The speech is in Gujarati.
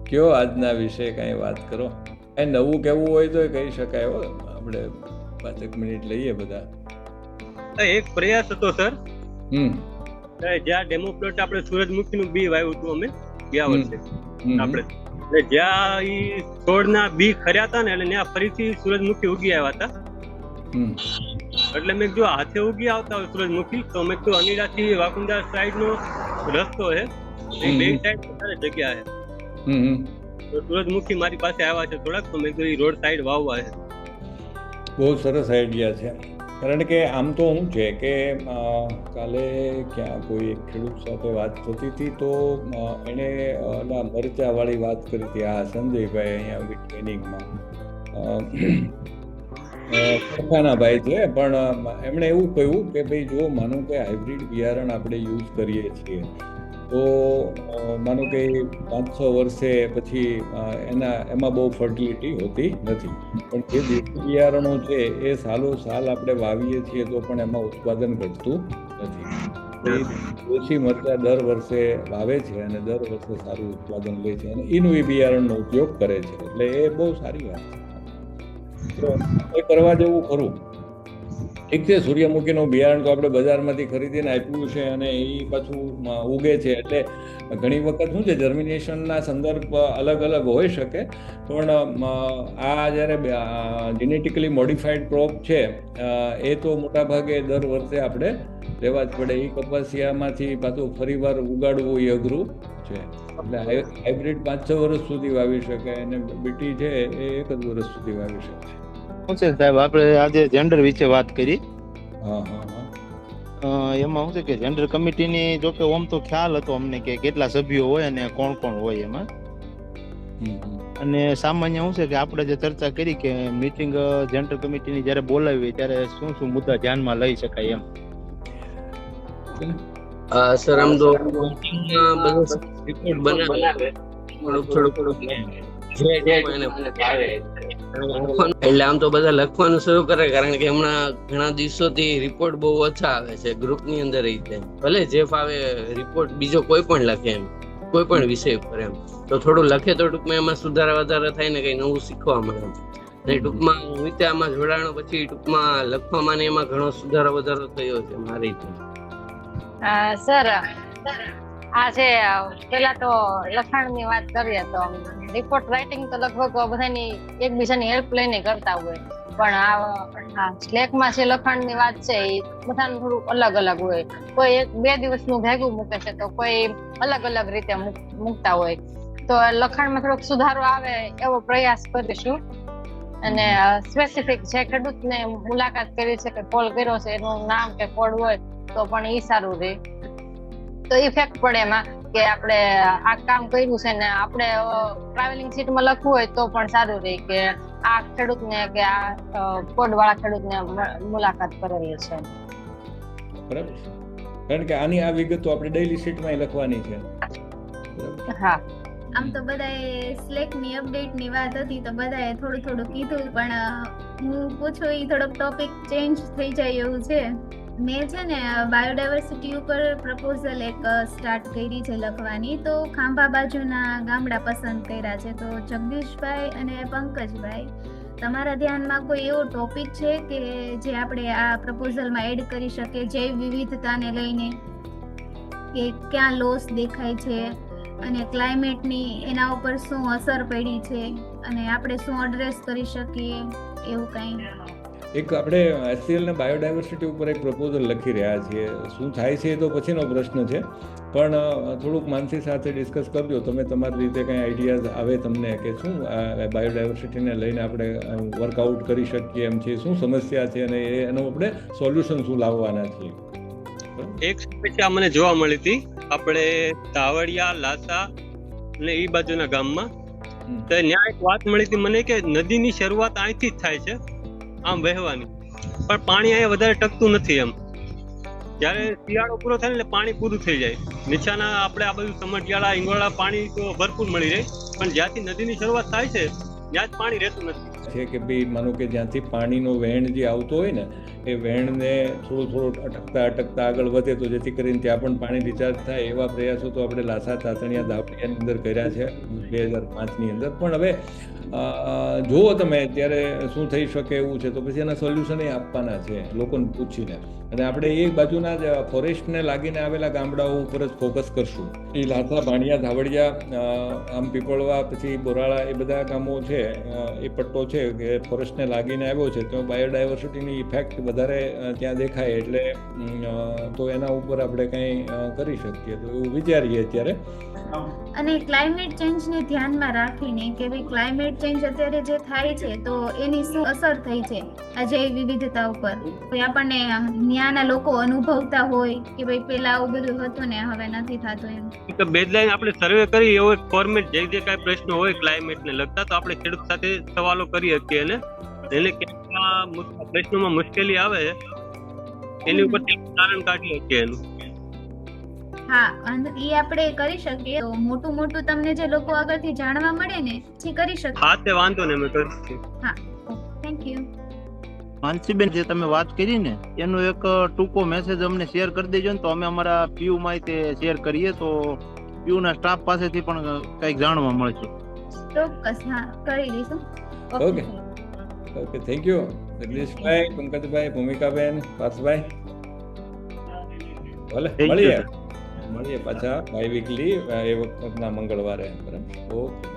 કયો આજના વિશે કઈ વાત કરો. કઈ નવું કેવું હોય તો કહી શકાય. હો, આપણે 5 મિનિટ લઈએ બધા. એક પ્રયાસ હતો સર, હમ જ્યાં ડેમો પ્લોટ આપણે સૂરજમુખીનું બી વાવ્યું હતું અમે ગયા વર્ષે. આપણે જ્યાં ઈ છોડના બી ખર્યા હતા ને એટલે ત્યાં ફરીથી સૂરજમુખી ઉગી આવ્યા હતા. એટલે મેં જો હાથે ઉગી આવતા હોય સૂરજમુખી તો મેં કીધું અનીડાથી વાકુંડા સાઈડ નો રસ્તો છે, એ બે સાઈડ વધારે જગ્યા છે. તો સૂરજમુખી મારી પાસે આવ્યા છે થોડાક, તો મેં કીધું રોડ સાઈડ વાવવા છે. બહુ સરસ આઈડિયા છે. કારણ કે આમ તો શું છે કે કાલે ક્યાં કોઈ એક ખેડૂત સાથે વાત થતી હતી તો એણે ઓલા મરચાવાળી વાત કરી હતી. આ સંજયભાઈ અહીંયા ટ્રેનિંગમાં સરખાના ભાઈ છે, પણ એમણે એવું કહ્યું કે ભાઈ જો માનો કે હાઇબ્રિડ બિયારણ આપણે યુઝ કરીએ છીએ તો માનો કે 5-6 વર્ષે પછી એમાં બહુ ફર્ટિલિટી હોતી નથી. પણ જે દેશી બિયારણો છે એ સાલો સાલ આપણે વાવીએ છીએ તો પણ એમાં ઉત્પાદન ઘટતું નથી. દેશી મરચાં દર વર્ષે વાવે છે અને દર વર્ષે સારું ઉત્પાદન લે છે અને એનું એ બિયારણનો ઉપયોગ કરે છે. એટલે એ બહુ સારી વાત છે. તો એ કરવા જેવું ખરું. ઠીક છે, સૂર્યમુખીનું બિયારણ તો આપણે બજારમાંથી ખરીદીને આપ્યું છે અને એ પાછું ઉગે છે. એટલે ઘણી વખત શું છે, જર્મિનેશનના સંદર્ભ અલગ અલગ હોઈ શકે, પણ આ જ્યારે જેનેટિકલી મોડિફાઈડ ક્રોપ છે એ તો મોટાભાગે દર વર્ષે આપણે લેવા જ પડે. એ કપાસિયામાંથી પાછું ફરીવાર ઉગાડવું એ અઘરું છે. એટલે હાઇબ્રિડ 5-6 વર્ષ સુધી વાવી શકે અને બીટી છે એ 1 જ વર્ષ સુધી વાવી શકે. શું છે સાહેબ, આપણે આજે જેન્ડર વિશે વાત કરી. એમાં શું છે કે જેન્ડર કમિટીની જોકે ઓમ તો ખ્યાલ હતો અમને કે કેટલા સભ્યો હોય અને કોણ કોણ હોય એમાં. અને સામાન્ય શું છે કે આપણે જે ચર્ચા કરી કે મીટિંગ જેન્ડર કમિટીની જ્યારે બોલાવી ત્યારે શું શું મુદ્દા ધ્યાનમાં લઈ શકાય એમ. સર આમ તો મીટિંગમાં બધો રિપોર્ટ બનાવે થોડું એટલે આમ તો બધા લખવાનું શરૂ કરે, કારણ કે હમણાં ઘણા દિવસોથી રિપોર્ટ બહુ ઓછા આવે છે ગ્રુપની અંદર. રીતે ભલે જે ફાવે રિપોર્ટ બીજો કોઈ પણ લખે એમ, કોઈ પણ વિષય ઉપર એમ, તો થોડું લખે તો ટૂંકમાં એમાં સુધારા વધારા થાય ને કઈ નવું શીખવા મળે. અને ટૂંકમાં હું રીતે આમાં જોડાણો પછી ટૂંકમાં લખવામાં ને એમાં ઘણો સુધારો વધારો થયો છે મારી રીતે. સર આ છે પેલા તો લખાણની વાત કરીએ તો રિપોર્ટ રાઇટિંગ તો લગભગ બધાની એકબીજાની હેલ્પ લઈને કરતા હોય, પણ આ સ્લેકમાં જે લખાણની વાત છે એ બધાનું થોડું અલગ અલગ હોય. કોઈ 1-2 દિવસનું ભેગું મૂકે છે તો કોઈ અલગ અલગ રીતે મૂકતા હોય. તો લખાણમાં થોડોક સુધારો આવે એવો પ્રયાસ કરીશું. અને સ્પેસિફિક જે ખેડૂતને મુલાકાત કરી છે કે કોલ કર્યો છે એનું નામ કે કોડ હોય તો પણ એ સારું રહે. તો ઇફેક્ટ પડે એમાં કે આપણે આ કામ કર્યું છે ને આપણે ટ્રાવેલિંગ સીટમાં લખવું હોય તો પણ સારું રહે કે આ ખેડૂતને કે આ કોડ વાળા ખેડૂતને મુલાકાત કરેલી છે. બરાબર, કારણ કે આની આ વિગતો આપણે ડેઈલી શીટમાં લખવાની છે. હા, આમ તો બધાએ સ્લેકની અપડેટની વાત હતી તો બધાએ થોડું કીધું, પણ હું પૂછું એ થોડોક ટોપિક ચેન્જ થઈ જાય એવું છે. મેં છે ને બાયોડાયવર્સિટી ઉપર પ્રપોઝલ એક સ્ટાર્ટ કરી છે લખવાની, તો ખાંભા બાજુના ગામડા પસંદ કર્યા છે. તો જગદીશભાઈ અને પંકજભાઈ, તમારા ધ્યાનમાં કોઈ એવો ટોપિક છે કે જે આપણે આ પ્રપોઝલમાં એડ કરી શકીએ જૈવ વિવિધતાને લઈને, કે ક્યાં લોસ દેખાય છે અને ક્લાઇમેટની એના ઉપર શું અસર પડી છે અને આપણે શું એડ્રેસ કરી શકીએ એવું કંઈ? એક આપણે એસસીએલ ને બાયોડાયવર્સિટી ઉપર એક પ્રપોઝલ લખી રહ્યા છીએ. શું થાય છે એ તો પછીનો પ્રશ્ન છે, પણ થોડુંક માનસી સાથે ડિસ્કસ કરજો તમે. તમારી રીતે કંઈ આઈડિયાઝ આવે તમને કે શું બાયોડાયવર્સિટીને લઈને આપણે વર્કઆઉટ કરી શકીએ એમ છે, શું સમસ્યા છે અને એનું આપણે સોલ્યુશન શું લાવવાના છીએ. એક સમસ્યા મને જોવા મળી હતી આપણે તાવડિયા, લાસા અને એ બાજુના ગામમાં. તો ત્યાં એક વાત મળી હતી મને કે નદીની શરૂઆત અહીંથી જ થાય છે આમ વહેવાની, પણ પાણી અહીંયા વધારે ટકતું નથી. એમ જ્યારે શિયાળો પૂરો થાય ને એટલે પાણી પૂરું થઈ જાય. નીચાના આપણે આ બધું સમઢિયાળા, ઈંગોળા પાણી તો ભરપૂર મળી રહે, પણ જ્યાંથી નદીની શરૂઆત થાય છે ત્યાં જ પાણી રહેતું નથી. છે કે ભાઈ માનો કે જ્યાંથી પાણીનો વહેણ જે આવતો હોય ને એ વહેણને થોડું અટકતા આગળ વધે, તો જેથી કરીને ત્યાં પણ પાણી રિચાર્જ થાય એવા પ્રયાસો તો આપણે લાસા તાતણિયા ધાવડિયાની અંદર કર્યા છે 2005ની અંદર. પણ હવે જુઓ તમે ત્યારે શું થઈ શકે એવું છે, તો પછી એના સોલ્યુશન એ આપવાના છે લોકોને પૂછીને. અને આપણે એ બાજુના જ ફોરેસ્ટને લાગીને આવેલા ગામડાઓ ઉપર જ ફોકસ કરશું. એ લાસા, ભાણિયા, ધાવડિયા, આમ પીપળવા, પછી બોરાળા, એ બધા ગામો છે, એ પટ્ટો છે કે ફોરેસ્ટને લાગીને આવ્યો છે, તો બાયોડાયવર્સિટીની ઇફેક્ટ વધારે ત્યાં દેખાય, એટલે તો એના ઉપર આપણે કંઈ કરી શકીએ, તો એવું વિચારીએ અત્યારે. અને ક્લાઇમેટ ચેન્જને ધ્યાનમાં રાખીને કે ભાઈ ક્લાઇમેટ ચેન્જ અત્યારે જે થાય છે તો એની શું અસર થઈ છે આ જૈવ વિવિધતા ઉપર, કોઈ આપણને ન્યાના લોકો અનુભવતા હોય કે ભાઈ પેલા આવું બધું હતું ને હવે નથી થતું એમ. તો બેઝલાઈન આપણે સર્વે કરી એવો એક ફોર્મેટ, જે કાંઈ પ્રશ્નો હોય ક્લાઇમેટને લગતા, તો આપણે ખેડૂત સાથે સવાલો કરી શકીએ અને એને ક્યાં પ્રશ્નોમાં મુશ્કેલી આવે એની ઉપર તારણ કાઢી શકીએ એનું. હા, અને એ આપણે કરી શકીએ તો મોટું તમને જે લોકો આગળથી જાણવા મળે ને એ કરી શકીએ. હા, તે વાંધો ને, અમે કરીશું. હા, થેન્ક યુ. માનસીબેન, જે તમે વાત કરી ને એનો એક ટૂંકો મેસેજ અમને શેર કરી દેજો ને, તો અમે અમારા પીયુ માં તે શેર કરીએ, તો પીયુ ના સ્ટાફ પાસેથી પણ કંઈક જાણવા મળશે. ચોક્કસ, હા, કરી દઈશું. ઓકે, થેન્ક યુ જગદીશભાઈ, પંકજભાઈ, ભૂમિકાબેન, પાર્થભાઈ. ભલે મળીએ પાછા બાય વીકલી એ વખતના મંગળવારે. બરાબર, ઓકે.